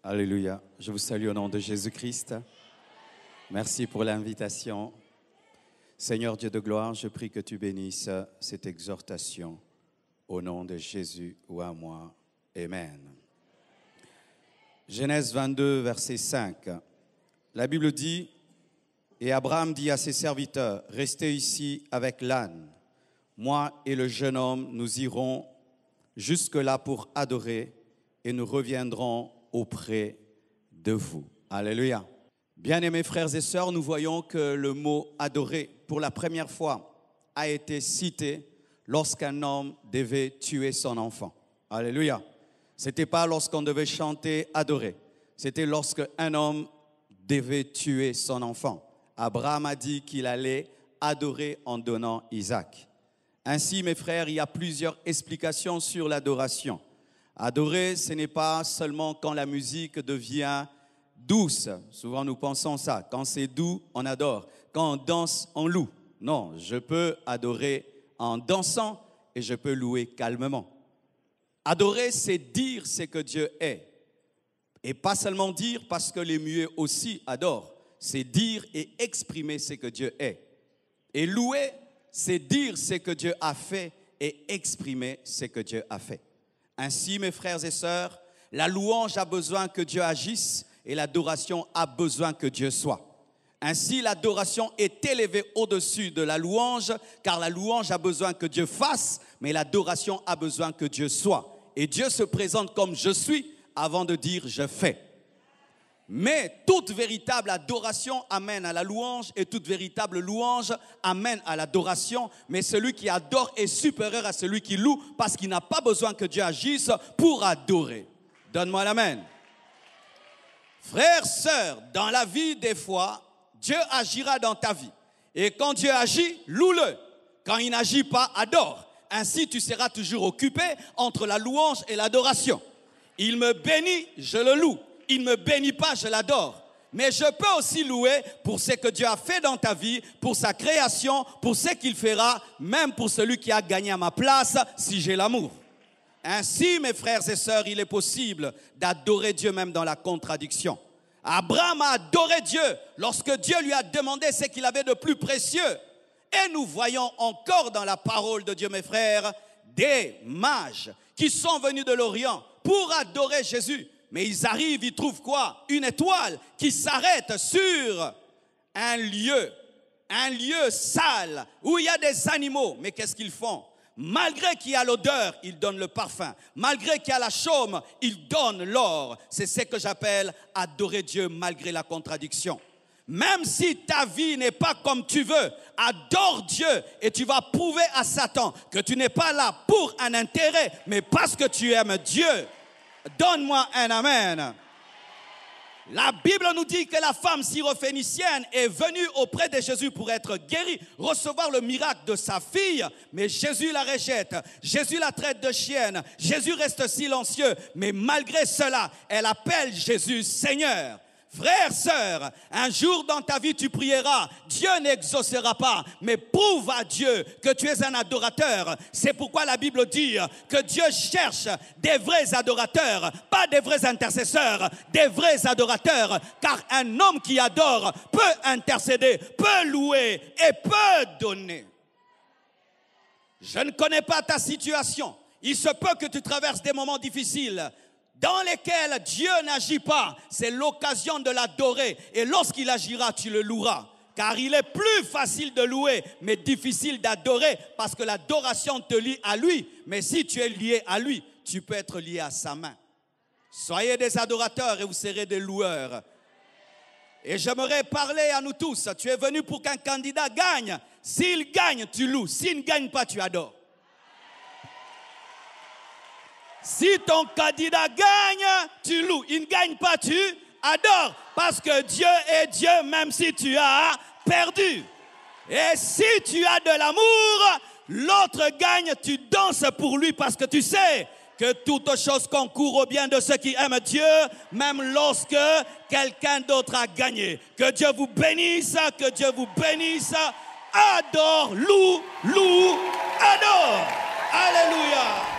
Alléluia. Je vous salue au nom de Jésus-Christ. Merci pour l'invitation. Seigneur Dieu de gloire, je prie que tu bénisses cette exhortation au nom de Jésus ou à moi. Amen. Genèse 22, verset 5. La Bible dit, « Et Abraham dit à ses serviteurs, « Restez ici avec l'âne. Moi et le jeune homme, nous irons jusque-là pour adorer et nous reviendrons auprès de vous. » Alléluia. Bien-aimés frères et sœurs, nous voyons que le mot « adorer » pour la première fois a été cité lorsqu'un homme devait tuer son enfant. Alléluia. Ce n'était pas lorsqu'on devait chanter « adorer ». C'était lorsqu'un homme devait tuer son enfant. Abraham a dit qu'il allait adorer en donnant Isaac. Ainsi, mes frères, il y a plusieurs explications sur l'adoration. Adorer, ce n'est pas seulement quand la musique devient douce. Souvent, nous pensons ça. Quand c'est doux, on adore. Quand on danse, on loue. Non, je peux adorer en dansant et je peux louer calmement. Adorer, c'est dire ce que Dieu est. Et pas seulement dire parce que les muets aussi adorent. C'est dire et exprimer ce que Dieu est. Et louer, c'est dire ce que Dieu a fait et exprimer ce que Dieu a fait. Ainsi, mes frères et sœurs, la louange a besoin que Dieu agisse et l'adoration a besoin que Dieu soit. Ainsi, l'adoration est élevée au-dessus de la louange, car la louange a besoin que Dieu fasse, mais l'adoration a besoin que Dieu soit. Et Dieu se présente comme je suis avant de dire je fais. Mais toute véritable adoration amène à la louange et toute véritable louange amène à l'adoration. Mais celui qui adore est supérieur à celui qui loue parce qu'il n'a pas besoin que Dieu agisse pour adorer. Donne-moi l'amen. Frères, sœurs, dans la vie des fois, Dieu agira dans ta vie. Et quand Dieu agit, loue-le. Quand il n'agit pas, adore. Ainsi, tu seras toujours occupé entre la louange et l'adoration. Il me bénit, je le loue. Il ne me bénit pas, je l'adore. Mais je peux aussi louer pour ce que Dieu a fait dans ta vie, pour sa création, pour ce qu'il fera, même pour celui qui a gagné à ma place, si j'ai l'amour. Ainsi, mes frères et sœurs, il est possible d'adorer Dieu même dans la contradiction. Abraham a adoré Dieu lorsque Dieu lui a demandé ce qu'il avait de plus précieux. Et nous voyons encore dans la parole de Dieu, mes frères, des mages qui sont venus de l'Orient pour adorer Jésus. Mais ils arrivent, ils trouvent quoi? Une étoile qui s'arrête sur un lieu sale où il y a des animaux. Mais qu'est-ce qu'ils font? Malgré qu'il y a l'odeur, ils donnent le parfum. Malgré qu'il y a la chaume, ils donnent l'or. C'est ce que j'appelle adorer Dieu malgré la contradiction. Même si ta vie n'est pas comme tu veux, adore Dieu et tu vas prouver à Satan que tu n'es pas là pour un intérêt, mais parce que tu aimes Dieu. Donne-moi un amen. La Bible nous dit que la femme syrophénicienne est venue auprès de Jésus pour être guérie, recevoir le miracle de sa fille, mais Jésus la rejette, Jésus la traite de chienne, Jésus reste silencieux, mais malgré cela, elle appelle Jésus Seigneur. Frères, sœurs, un jour dans ta vie tu prieras, Dieu n'exaucera pas, mais prouve à Dieu que tu es un adorateur. C'est pourquoi la Bible dit que Dieu cherche des vrais adorateurs, pas des vrais intercesseurs, des vrais adorateurs. Car un homme qui adore peut intercéder, peut louer et peut donner. Je ne connais pas ta situation. Il se peut que tu traverses des moments difficiles dans lesquels Dieu n'agit pas. C'est l'occasion de l'adorer. Et lorsqu'il agira, tu le loueras. Car il est plus facile de louer, mais difficile d'adorer, parce que l'adoration te lie à lui. Mais si tu es lié à lui, tu peux être lié à sa main. Soyez des adorateurs et vous serez des loueurs. Et j'aimerais parler à nous tous. Tu es venu pour qu'un candidat gagne. S'il gagne, tu loues. S'il ne gagne pas, tu adores. Si ton candidat gagne, tu loues. Il ne gagne pas, tu adores. Parce que Dieu est Dieu même si tu as perdu. Et si tu as de l'amour, l'autre gagne, tu danses pour lui parce que tu sais que toute chose concourt au bien de ceux qui aiment Dieu, même lorsque quelqu'un d'autre a gagné. Que Dieu vous bénisse, que Dieu vous bénisse. Adore, loue, adore. Alléluia.